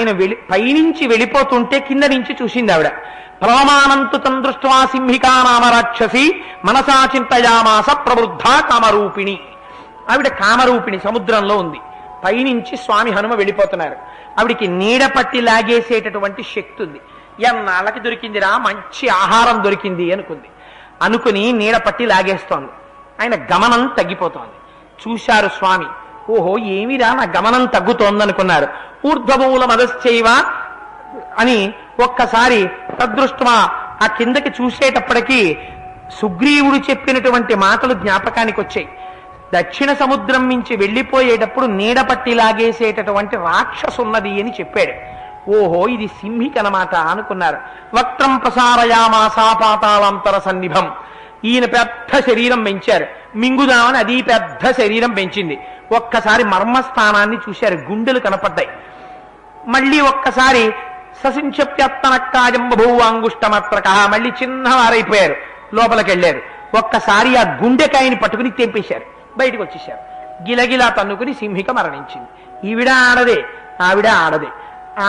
ఆయన పైనుంచి వెళ్ళిపోతుంటే కింద నుంచి చూసింది ఆవిడ. ప్రమానంతు తం దృష్ట్వా సింహికా నామ రాక్షసి మనసా చింతయామాస ప్రవృద్ధా కామరూపిణి. ఆవిడ కామరూపిణి, సముద్రంలో ఉంది. పైనుంచి స్వామి హనుమ వెళ్ళిపోతున్నారు. ఆవిడికి నీడ పట్టి లాగేసేటటువంటి శక్తి ఉంది. ఎన్నాళ్ళకి దొరికిందిరా, మంచి ఆహారం దొరికింది అనుకుని నీడ పట్టి లాగేస్తోంది. ఆయన గమనం తగ్గిపోతోంది. చూశారు స్వామి, ఓహో ఏమిరా నా గమనం తగ్గుతోందనుకున్నారు. ఊర్ధ్వమూల మదశ్చైవ అని ఒక్కసారి తదృష్ట్వా ఆ కిందకి చూసేటప్పటికీ సుగ్రీవుడు చెప్పినటువంటి మాటలు జ్ఞాపకానికి వచ్చాయి. దక్షిణ సముద్రం నుంచి వెళ్ళిపోయేటప్పుడు నీడ పట్టి లాగేసేటటువంటి రాక్షసున్నది అని చెప్పాడు. ఓహో ఇది సింహిక అన్నమాట అనుకున్నారు. వక్త్రం ప్రసారయామాసా పాతాళాంతర సన్నిభం. ఈయన పెద్ద శరీరం పెంచారు, మింగుదామని అది పెద్ద శరీరం పెంచింది. ఒక్కసారి మర్మస్థానాన్ని చూశారు, గుండెలు కనపడ్డాయి. మళ్ళీ ఒక్కసారి ససించప్యత్తనక్కాజం బభూవాంగుష్టమత్రక, మళ్ళీ చిన్నవారైపోయారు, లోపలికి వెళ్ళారు. ఒక్కసారి ఆ గుండెకాయని పట్టుకుని తెంపేశారు, బయటకు వచ్చేశారు. గిలగిలా తన్నుకుని సింహిక మరణించింది. ఈవిడ ఆడదే, ఆవిడ ఆడదే.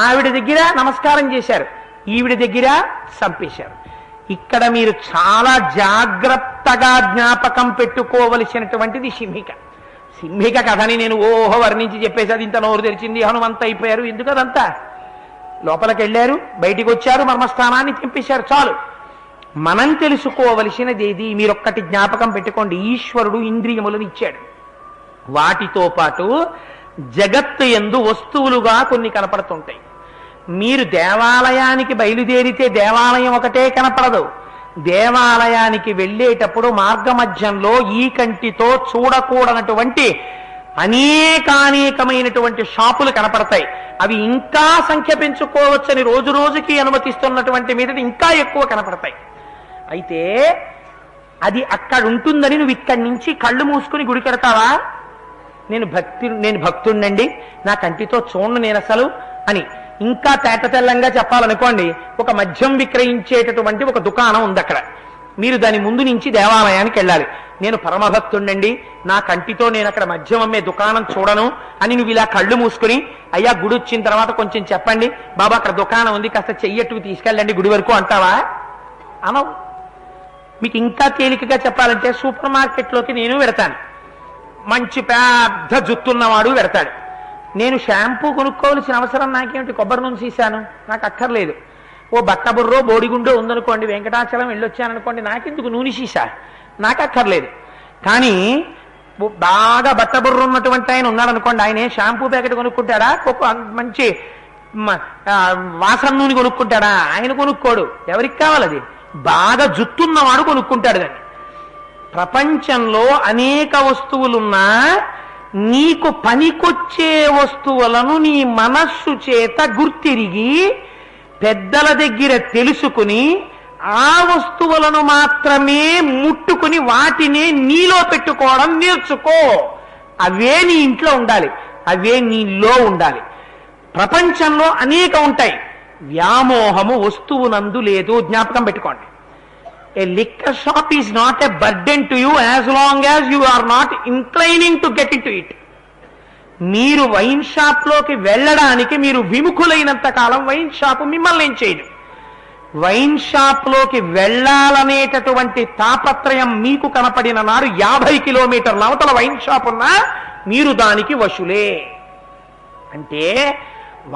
ఆవిడ దగ్గర నమస్కారం చేశారు, ఈవిడ దగ్గర చంపేశారు. ఇక్కడ మీరు చాలా జాగ్రత్తగా జ్ఞాపకం పెట్టుకోవలసినటువంటిది సింహిక. సింహిక కథని నేను ఓహో వర్ణించి చెప్పేసి అది ఇంత నోరు తెరిచింది, హనుమంత అయిపోయారు. ఎందుకు అదంతా? లోపలికి వెళ్ళారు, బయటికి వచ్చారు, మర్మస్థానాన్ని తెంపేశారు, చాలు. మనం తెలుసుకోవలసినది ఏది? మీరొక్కటి జ్ఞాపకం పెట్టుకోండి. ఈశ్వరుడు ఇంద్రియములను ఇచ్చాడు. వాటితో పాటు జగత్తు యందు వస్తువులుగా కొన్ని కనపడుతుంటాయి. మీరు దేవాలయానికి బయలుదేరితే దేవాలయం ఒకటే కనపడదు. దేవాలయానికి వెళ్ళేటప్పుడు మార్గమధ్యంలో ఈ కంటితో చూడకూడనటువంటి అనేకానేకమైనటువంటి షాపులు కనపడతాయి. అవి ఇంకా సంఖ్య పెంచుకోవచ్చని రోజు రోజుకి అనుమతిస్తున్నటువంటి మీద ఇంకా ఎక్కువ కనపడతాయి. అయితే అది అక్కడ ఉంటుందని నువ్వు ఇక్కడి నుంచి కళ్ళు మూసుకుని గుడి కడతావా? నేను భక్తుడినండి, నా కంటితో చూడను నేను అసలు అని ఇంకా తేటతెల్లంగా చెప్పాలనుకోండి, ఒక మద్యం విక్రయించేటటువంటి ఒక దుకాణం ఉంది అక్కడ. మీరు దాని ముందు నుంచి దేవాలయానికి వెళ్ళాలి. నేను పరమభక్తుండండి, నా కంటితో నేను అక్కడ మద్యం అమ్మే దుకాణం చూడను అని నువ్వు ఇలా కళ్ళు మూసుకుని, అయ్యా గుడి వచ్చిన తర్వాత కొంచెం చెప్పండి బాబా, అక్కడ దుకాణం ఉంది, కాస్త చెయ్యట్టుకు తీసుకెళ్ళండి గుడి వరకు అంటావా? అనవు. మీకు ఇంకా తేలికగా చెప్పాలంటే సూపర్ మార్కెట్లోకి నేను వెడతాను, మంచి పెద్ద జుత్తున్నవాడు వెడతాడు. నేను షాంపూ కొనుక్కోవాల్సిన అవసరం నాకేమిటి? కొబ్బరి నూనె సీసాను నాకు అక్కర్లేదు. ఓ బట్టబుర్రో బోడిగుండో ఉందనుకోండి, వెంకటాచలం వెళ్ళొచ్చాననుకోండి, నాకెందుకు నూనె సీసా? నాకు అక్కర్లేదు. కానీ బాగా బట్టబుర్ర ఉన్నటువంటి ఆయన ఉన్నాడనుకోండి, ఆయన షాంపూ ప్యాకెట్ కొనుక్కుంటాడా? మంచి వాసన నూనె కొనుక్కుంటాడా? ఆయన కొనుక్కోడు. ఎవరికి కావాలి? అది బాగా జుత్తున్నవాడు కొనుక్కుంటాడు. దాన్ని ప్రపంచంలో అనేక వస్తువులున్నా నీకు పనికొచ్చే వస్తువులను నీ మనస్సు చేత గుర్తిరిగి పెద్దల దగ్గర తెలుసుకుని ఆ వస్తువులను మాత్రమే ముట్టుకుని వాటినే నీలో పెట్టుకోవడం నేర్చుకో. అవే నీ ఇంట్లో ఉండాలి, అవే నీలో ఉండాలి. ప్రపంచంలో అనేక ఉంటాయి, వ్యామోహము వస్తువునందు లేదు. జ్ఞాపకం పెట్టుకోండి. A liquor shop is not a burden to you as long as you are not inclining to get into it. మీరు వైన్ షాప్ లోకి వెళ్ళడానికి మీరు విముఖులైనంత కాలం వైన్ షాప్ మిమ్మల్ని ఏం చేయదు. వైన్ షాప్ లోకి వెళ్ళాలనేటటువంటి తాపత్రయం మీకు కనపడిన నాడు 50 కిలోమీటర్ల అవతల వైన్ షాప్ ఉన్నా మీరు దానికి వశులే. అంటే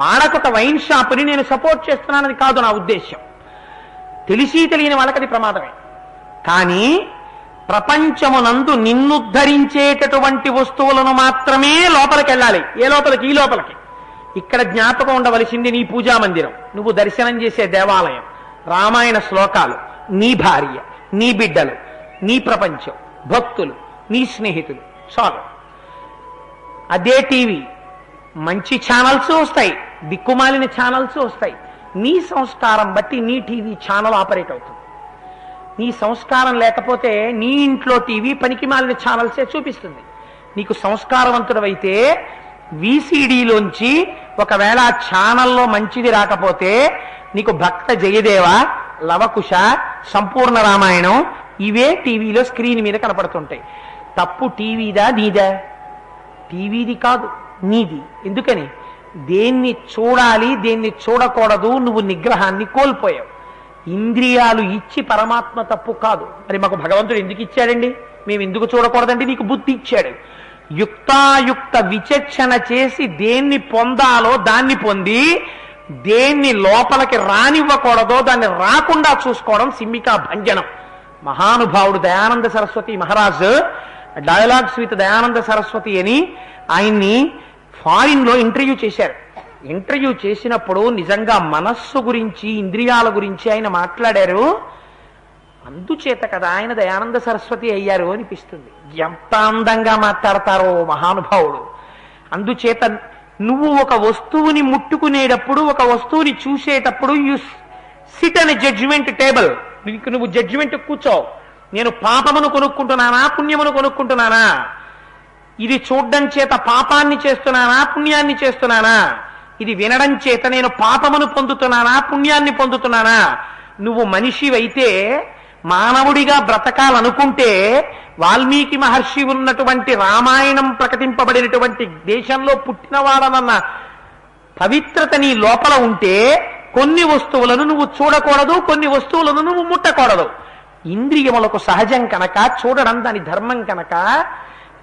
వాడకొక వైన్ షాప్ని నేను సపోర్ట్ చేస్తున్నానని కాదు నా ఉద్దేశం. తెలిసి తెలియని వాళ్ళకి అది ప్రమాదమే. కానీ ప్రపంచమునందు నిన్నుద్ధరించేటటువంటి వస్తువులను మాత్రమే లోపలికి వెళ్ళాలి. ఏ లోపలికి? ఈ లోపలికి. ఇక్కడ జ్ఞాపకం ఉండవలసింది నీ పూజా మందిరం, నువ్వు దర్శనం చేసే దేవాలయం, రామాయణ శ్లోకాలు, నీ భార్య, నీ బిడ్డలు, నీ ప్రపంచం, భక్తులు, నీ స్నేహితులు, చాలు. అదే టీవీ. మంచి ఛానల్స్ వస్తాయి, దిక్కుమాలిన ఛానల్స్ వస్తాయి. నీ సంస్కారం బట్టి నీ టీవీ ఛానల్ ఆపరేట్ అవుతుంది. నీ సంస్కారం లేకపోతే నీ ఇంట్లో టీవీ పనికి మాలిన ఛానల్సే చూపిస్తుంది. నీకు సంస్కారవంతుడవైతే వీసీడీలోంచి ఒకవేళ ఆ ఛానల్లో మంచిది రాకపోతే నీకు భక్త జయదేవ, లవకుశ, సంపూర్ణ రామాయణం ఇవే టీవీలో స్క్రీన్ మీద కనపడుతుంటాయి. తప్పు టీవీదా నీదా? టీవీది కాదు, నీది. ఎందుకని? దేన్ని చూడాలి దేన్ని చూడకూడదు నువ్వు నిగ్రహాన్ని కోల్పోయావు. ఇంద్రియాలు ఇచ్చి పరమాత్మ తప్పు కాదు. మరి మాకు భగవంతుడు ఎందుకు ఇచ్చాడండి? మేము ఎందుకు చూడకూడదండి? నీకు బుద్ధి ఇచ్చాడు. యుక్తాయుక్త విచక్షణ చేసి దేన్ని పొందాలో దాన్ని పొంది దేన్ని లోపలికి రానివ్వకూడదో దాన్ని రాకుండా చూసుకోవడం సింహికా భంజనం. మహానుభావుడు దయానంద సరస్వతి మహారాజ్ డైలాగ్స్ విత్ దయానంద సరస్వతి అని ఆయన్ని ఫారిన్ లో ఇంటర్వ్యూ చేశారు. ఇంటర్వ్యూ చేసినప్పుడు నిజంగా మనస్సు గురించి ఇంద్రియాల గురించి ఆయన మాట్లాడారు. అందుచేత కదా ఆయన దయానంద సరస్వతి అయ్యారు అనిపిస్తుంది. ఎంత అందంగా మాట్లాడతారో మహానుభావుడు. అందుచేత నువ్వు ఒక వస్తువుని ముట్టుకునేటప్పుడు ఒక వస్తువుని చూసేటప్పుడు you sit on judgement table. నువ్వు జడ్జిమెంట్ కూర్చోవు. నేను పాపమును కొనుక్కుంటున్నానా పుణ్యమును కొనుక్కుంటున్నానా? ఇది చూడడం చేత పాపాన్ని చేస్తున్నానా పుణ్యాన్ని చేస్తున్నానా? ఇది వినడం చేత నేను పాపమును పొందుతున్నానా పుణ్యాన్ని పొందుతున్నానా? నువ్వు మనిషివైతే మానవుడిగా బ్రతకాలనుకుంటే వాల్మీకి మహర్షి ఉన్నటువంటి రామాయణం ప్రకటింపబడినటువంటి దేశంలో పుట్టినవాడనన్న పవిత్రత నీ లోపల ఉంటే కొన్ని వస్తువులను నువ్వు చూడకూడదు, కొన్ని వస్తువులను నువ్వు ముట్టకూడదు. ఇంద్రియములకు సహజం కనుక చూడడం దాని ధర్మం కనుక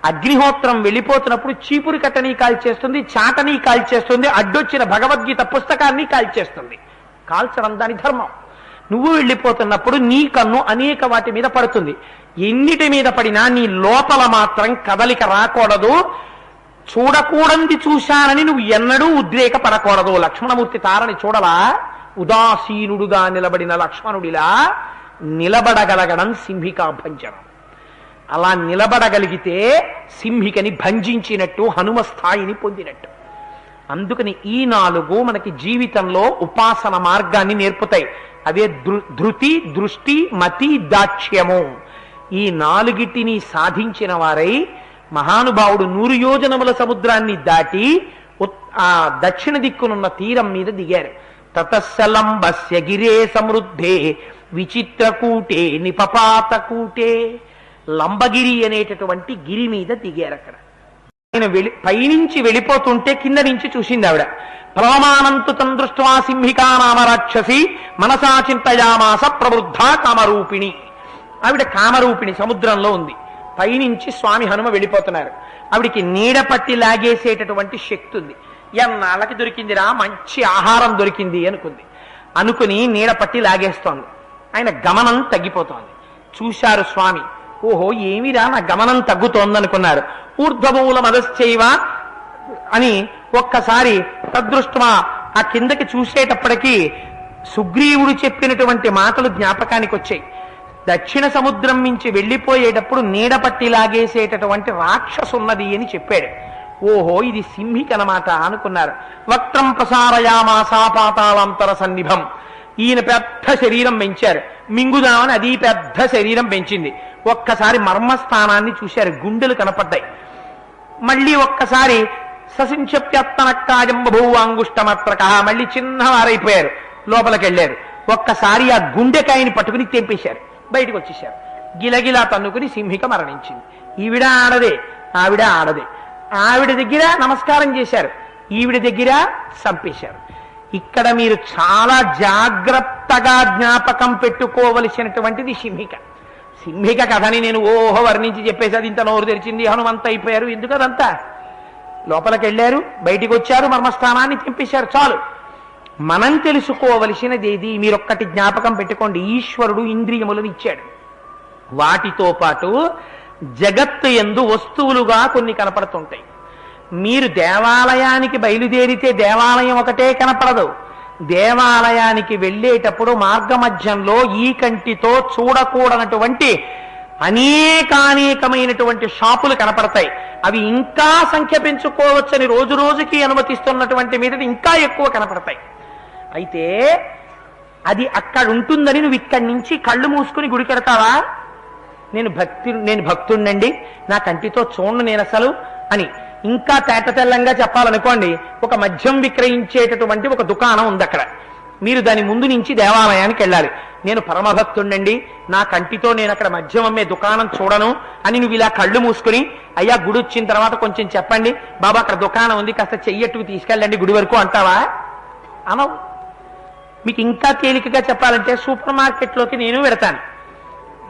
అగ్నిహోత్రం వెళ్ళిపోతున్నప్పుడు చీపురు కట్టని కాల్చేస్తుంది, చాటని కాల్చేస్తుంది, అడ్డొచ్చిన భగవద్గీత పుస్తకాన్ని కాల్చేస్తుంది. కాల్చడం దాని ధర్మం. నువ్వు వెళ్ళిపోతున్నప్పుడు నీ కన్ను అనేక వాటి మీద పడుతుంది. ఎన్నిటి మీద పడినా నీ లోపల మాత్రం కదలిక రాకూడదు. చూడకూడంది చూశానని నువ్వు ఎన్నడూ ఉద్రేకపడకూడదు. లక్ష్మణమూర్తి తారని చూడలా? ఉదాసీనుడుగా నిలబడిన లక్ష్మణుడిలా నిలబడగలగడం సింహికా భంజనం. అలా నిలబడగలిగితే సింహికని భంజించినట్టు, హనుమ స్థాయిని పొందినట్టు. అందుకని ఈ 4 మనకి జీవితంలో ఉపాసన మార్గాన్ని నేర్పుతాయి. అవే ధృతి, దృష్టి, మతి, దాక్ష్యము. ఈ 4టిని సాధించిన వారై మహానుభావుడు 100 యోజనముల సముద్రాన్ని దాటి ఆ దక్షిణ దిక్కునున్న తీరం మీద దిగారు. తతస్సలంబస్య గిరే సమృద్ధే విచిత్రకూటే నిపపాతకూటే. లంబగిరి అనేటటువంటి గిరి మీద దిగారు. అక్కడ ఆయన పైనుంచి వెళ్ళిపోతుంటే కింద నుంచి చూసింది ఆవిడ. ప్లవమానంతు తం దృష్ట్వా సింహికా నామ రాక్షసి మనసా చింతయామాస ప్రవృద్ధ కామరూపిణి. ఆవిడ కామరూపిణి సముద్రంలో ఉంది. పైనుంచి స్వామి హనుమ వెళ్ళిపోతున్నారు. ఆవిడికి నీడ పట్టి లాగేసేటటువంటి శక్తి ఉంది. ఎన్నాళ్ళకి దొరికిందిరా, మంచి ఆహారం దొరికింది అనుకుని నీడ పట్టి లాగేస్తోంది. ఆయన గమనం తగ్గిపోతోంది. చూశారు స్వామి, ఓహో ఏమిరా నా గమనం తగ్గుతోందనుకున్నారు. ఊర్ధ్వమూల మదశ్చైవ అని ఒక్కసారి తదృష్ట్వా ఆ కిందకి చూసేటప్పటికీ సుగ్రీవుడు చెప్పినటువంటి మాటలు జ్ఞాపకానికి వచ్చాయి. దక్షిణ సముద్రం నుంచి వెళ్ళిపోయేటప్పుడు నీడ పట్టి లాగేసేటటువంటి రాక్షసున్నది అని చెప్పాడు. ఓహో ఇది సింహికనమాట అనుకున్నారు. వక్త్రం ప్రసారయామాసా పాతాళాంతర సన్నిభం. ఈయన పెద్ద శరీరం పెంచారు, మింగుదామని అది పెద్ద శరీరం పెంచింది. ఒక్కసారి మర్మస్థానాన్ని చూశారు, గుండెలు కనపడ్డాయి. మళ్ళీ ఒక్కసారి ససించప్యత్తనక్కాజం బభూవాంగుష్టమత్రక. మళ్ళీ చిన్నవారైపోయారు, లోపలికి వెళ్ళారు. ఒక్కసారి ఆ గుండెకాయని పట్టుకుని తెంపేశారు, బయటకు వచ్చేశారు. గిలగిలా తన్నుకుని సింహిక మరణించింది. ఈవిడ ఆడదే, ఆవిడ ఆడదే. ఆవిడ దగ్గర నమస్కారం చేశారు, ఈవిడ దగ్గర చంపేశారు. ఇక్కడ మీరు చాలా జాగ్రత్తగా జ్ఞాపకం పెట్టుకోవలసినటువంటిది సింహిక. సింహిక కథని నేను ఓహో వర్ణించి చెప్పేసి అది ఇంత నోరు తెరిచింది, హనుమంత అయిపోయారు. ఎందుకు అదంతా? లోపలికి వెళ్ళారు, బయటికి వచ్చారు, మర్మస్థానాన్ని తెంపేశారు, చాలు. మనం తెలుసుకోవలసినది ఏది? మీరొక్కటి జ్ఞాపకం పెట్టుకోండి. ఈశ్వరుడు ఇంద్రియములను ఇచ్చాడు. వాటితో పాటు జగత్తు యందు వస్తువులుగా కొన్ని కనపడుతుంటాయి. మీరు దేవాలయానికి బయలుదేరితే దేవాలయం ఒకటే కనపడదు. దేవాలయానికి వెళ్ళేటప్పుడు మార్గమధ్యంలో ఈ కంటితో చూడకూడనటువంటి అనేకానేకమైనటువంటి షాపులు కనపడతాయి. అవి ఇంకా సంఖ్య పెంచుకోవచ్చని రోజు రోజుకి అనుమతిస్తున్నటువంటి మీద ఇంకా ఎక్కువ కనపడతాయి. అయితే అది అక్కడ ఉంటుందని నువ్వు ఇక్కడి నుంచి కళ్ళు మూసుకుని గుడి కడతావా? నేను భక్తుడినండి, నా కంటితో చూడను నేను అసలు అని ఇంకా తేటతెల్లంగా చెప్పాలనుకోండి, ఒక మద్యం విక్రయించేటటువంటి ఒక దుకాణం ఉంది అక్కడ. మీరు దాని ముందు నుంచి దేవాలయానికి వెళ్ళాలి. నేను పరమభక్తుండండి, నా కంటితో నేను అక్కడ మద్యం అమ్మే దుకాణం చూడను అని నువ్వు ఇలా కళ్ళు మూసుకుని, అయ్యా గుడి వచ్చిన తర్వాత కొంచెం చెప్పండి బాబా అక్కడ దుకాణం ఉంది కాస్త చెయ్యట్టుకు తీసుకెళ్ళండి గుడి వరకు అంటావా? అనవు. మీకు ఇంకా తేలికగా చెప్పాలంటే సూపర్ మార్కెట్లోకి నేను వెడతాను,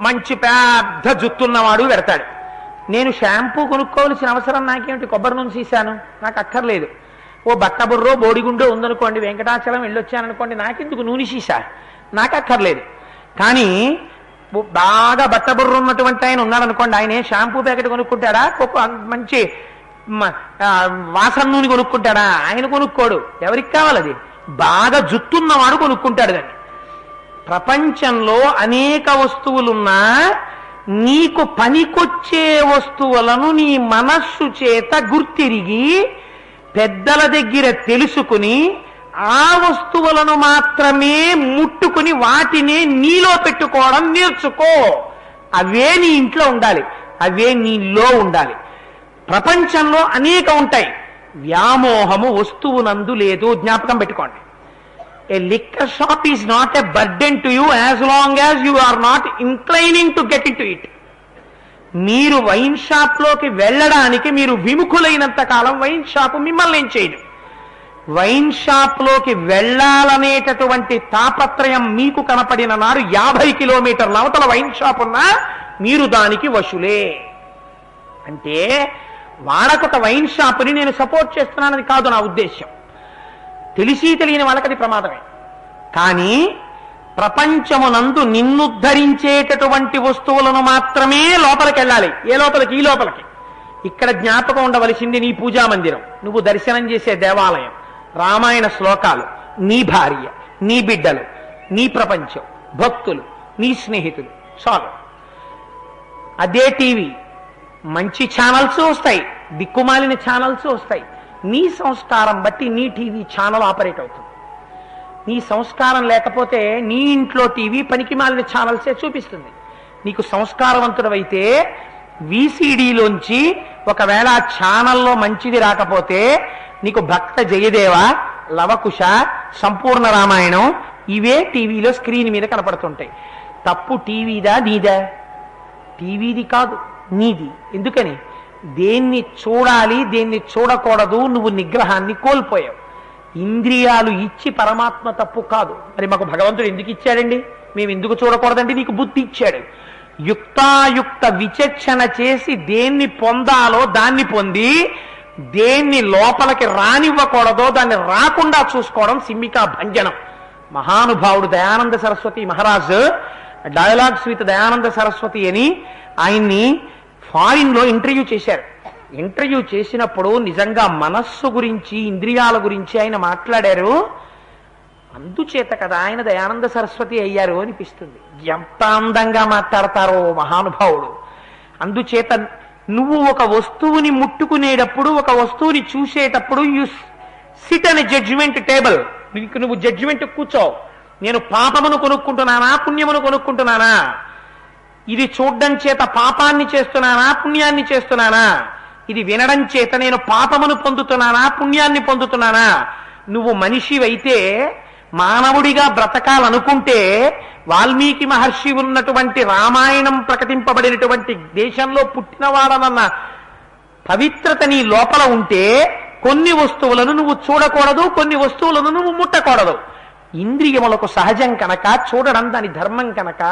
మంచి పెద్ద జుత్తున్నవాడు వెడతాడు. నేను షాంపూ కొనుక్కోవాల్సిన అవసరం నాకేమిటి? కొబ్బరి నూనె సీసాను నాకు అక్కర్లేదు. ఓ బట్టబుర్రో బోడిగుండో ఉందనుకోండి, వెంకటాచలం వెళ్ళొచ్చాననుకోండి, నాకెందుకు నూనె సీసా? నాకు అక్కర్లేదు. కానీ బాగా బట్టబుర్ర ఉన్నటువంటి ఆయన ఉన్నాడనుకోండి, ఆయన షాంపూ ప్యాకెట్ కొనుక్కుంటాడా? మంచి వాసన నూనె కొనుక్కుంటాడా? ఆయన కొనుక్కోడు. ఎవరికి కావాలి? అది బాగా జుత్తున్నవాడు కొనుక్కుంటాడు. దాన్ని ప్రపంచంలో అనేక వస్తువులున్నా నీకు పనికొచ్చే వస్తువులను నీ మనస్సు చేత గుర్తిరిగి పెద్దల దగ్గర తెలుసుకుని ఆ వస్తువులను మాత్రమే ముట్టుకుని వాటినే నీలో పెట్టుకోవడం నేర్చుకో. అవే నీ ఇంట్లో ఉండాలి, అవే నీలో ఉండాలి. ప్రపంచంలో అనేక ఉంటాయి, వ్యామోహము వస్తువునందు లేదు. జ్ఞాపకం పెట్టుకోండి. A liquor shop is not a burden to you as long as you are not inclining to get into it. మీరు వైన్ షాప్ లోకి వెళ్ళడానికి మీరు విముఖులైనంత కాలం వైన్ షాప్ మిమ్మల్ని ఏం చేయదు. వైన్ షాప్ లోకి వెళ్ళాలనేటటువంటి తాపత్రయం మీకు కనపడిన నాడు 50 కిలోమీటర్ల అవతల వైన్ షాప్ ఉన్నా మీరు దానికి వశులే. అంటే వాడకొక వైన్ షాపుని నేను సపోర్ట్ చేస్తున్నానని కాదు నా ఉద్దేశ్యం. తెలిసి తెలియని వాళ్ళకది ప్రమాదమే. కానీ ప్రపంచమునందు నిన్నుద్ధరించేటటువంటి వస్తువులను మాత్రమే లోపలికి వెళ్ళాలి. ఏ లోపలికి? ఈ లోపలికి. ఇక్కడ జ్ఞాపకం ఉండవలసింది నీ పూజా మందిరం, నువ్వు దర్శనం చేసే దేవాలయం, రామాయణ శ్లోకాలు, నీ భార్య, నీ బిడ్డలు, నీ ప్రపంచం, భక్తులు, నీ స్నేహితులు, చాలు. అదే టీవీ, మంచి ఛానల్స్ వస్తాయి, దిక్కుమాలిన ఛానల్స్ వస్తాయి. నీ సంస్కారం బట్టి నీ టీవీ ఛానల్ ఆపరేట్ అవుతుంది. నీ సంస్కారం లేకపోతే నీ ఇంట్లో టీవీ పనికి మాలిన ఛానల్సే చూపిస్తుంది. నీకు సంస్కారవంతుడవైతే వీసీడీలోంచి ఒకవేళ ఆ ఛానల్లో మంచిది రాకపోతే నీకు భక్త జయదేవ, లవకుశ, సంపూర్ణ రామాయణం ఇవే టీవీలో స్క్రీన్ మీద కనపడుతుంటాయి. తప్పు టీవీదా నీదా? టీవీది కాదు, నీది. ఎందుకని? దేన్ని చూడాలి దేన్ని చూడకూడదు నువ్వు నిగ్రహాన్ని కోల్పోయావు. ఇంద్రియాలు ఇచ్చి పరమాత్మ తప్పు కాదు. మరి మాకు భగవంతుడు ఎందుకు ఇచ్చాడండి? మేము ఎందుకు చూడకూడదండి? నీకు బుద్ధి ఇచ్చాడు. యుక్తాయుక్త విచక్షణ చేసి దేన్ని పొందాలో దాన్ని పొంది దేన్ని లోపలికి రానివ్వకూడదో దాన్ని రాకుండా చూసుకోవడం సింహికా భంజనం. మహానుభావుడు దయానంద సరస్వతి మహారాజు డైలాగ్స్ విత్ దయానంద సరస్వతి అని ఆయన్ని ఫారిన్ లో ఇంటర్వ్యూ చేశారు. ఇంటర్వ్యూ చేసినప్పుడు నిజంగా మనస్సు గురించి ఇంద్రియాల గురించి ఆయన మాట్లాడారు. అందుచేత కదా ఆయన దయానంద సరస్వతి అయ్యారు అనిపిస్తుంది. ఎంత అందంగా మాట్లాడతారో మహానుభావుడు. అందుచేత నువ్వు ఒక వస్తువుని ముట్టుకునేటప్పుడు, ఒక వస్తువుని చూసేటప్పుడు you sit on judgement table. నువ్వు జడ్జిమెంట్ కూర్చో. నేను పాపమును కొనుక్కుంటున్నానా, పుణ్యమును కొనుక్కుంటున్నానా? ఇది చూడడం చేత పాపాన్ని చేస్తున్నానా, పుణ్యాన్ని చేస్తున్నానా? ఇది వినడం చేత నేను పాపమును పొందుతున్నానా, పుణ్యాన్ని పొందుతున్నానా? నువ్వు మనిషివైతే మానవుడిగా బ్రతకాలనుకుంటే వాల్మీకి మహర్షి ఉన్నటువంటి రామాయణం ప్రకటింపబడినటువంటి దేశంలో పుట్టినవాడనన్న పవిత్రత నీ లోపల ఉంటే కొన్ని వస్తువులను నువ్వు చూడకూడదు, కొన్ని వస్తువులను నువ్వు ముట్టకూడదు. ఇంద్రియములకు సహజం కనుక, చూడడం దాని ధర్మం కనుక,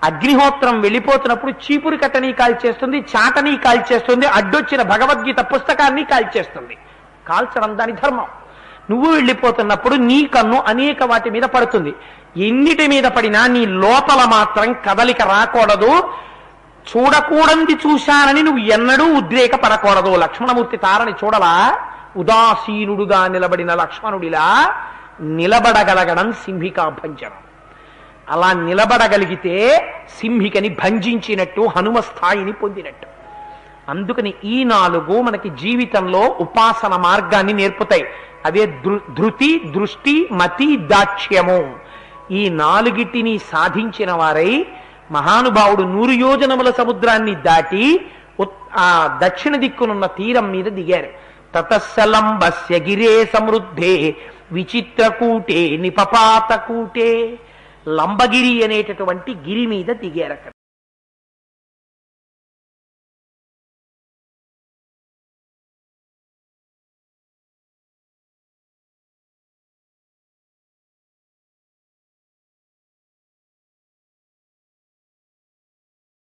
అగ్నిహోత్రం వెళ్ళిపోతున్నప్పుడు చీపురు కట్టని కాల్చేస్తుంది, చాటని కాల్చేస్తుంది, అడ్డొచ్చిన భగవద్గీత పుస్తకాన్ని కాల్చేస్తుంది. కాల్చడం దాని ధర్మం. నువ్వు వెళ్ళిపోతున్నప్పుడు నీ కన్ను అనేక వాటి మీద పడుతుంది. ఎన్నిటి మీద పడినా నీ లోపల మాత్రం కదలిక రాకూడదు. చూడకూడంది చూశానని నువ్వు ఎన్నడూ ఉద్రేకపడకూడదు. లక్ష్మణమూర్తి తారని చూడలా? ఉదాసీనుడుగా నిలబడిన లక్ష్మణుడిలా నిలబడగలగడం సింహికా భంజనం. అలా నిలబడగలిగితే సింహికని భంజించినట్టు, హనుమ స్థాయిని పొందినట్టు. అందుకని ఈ 4 మనకి జీవితంలో ఉపాసన మార్గాన్ని నేర్పుతాయి. అవే ధృతి, దృష్టి, మతి, దాక్ష్యము. ఈ 4టిని సాధించిన వారై మహానుభావుడు 100 యోజనముల సముద్రాన్ని దాటి ఆ దక్షిణ దిక్కునున్న తీరం మీద దిగారు. తతస్సలంబస్య గిరే సమృద్ధే విచిత్రకూటే నిపపాతకూటే. లంబగిరి అనేటటువంటి గిరి మీద దిగారు అక్కడ.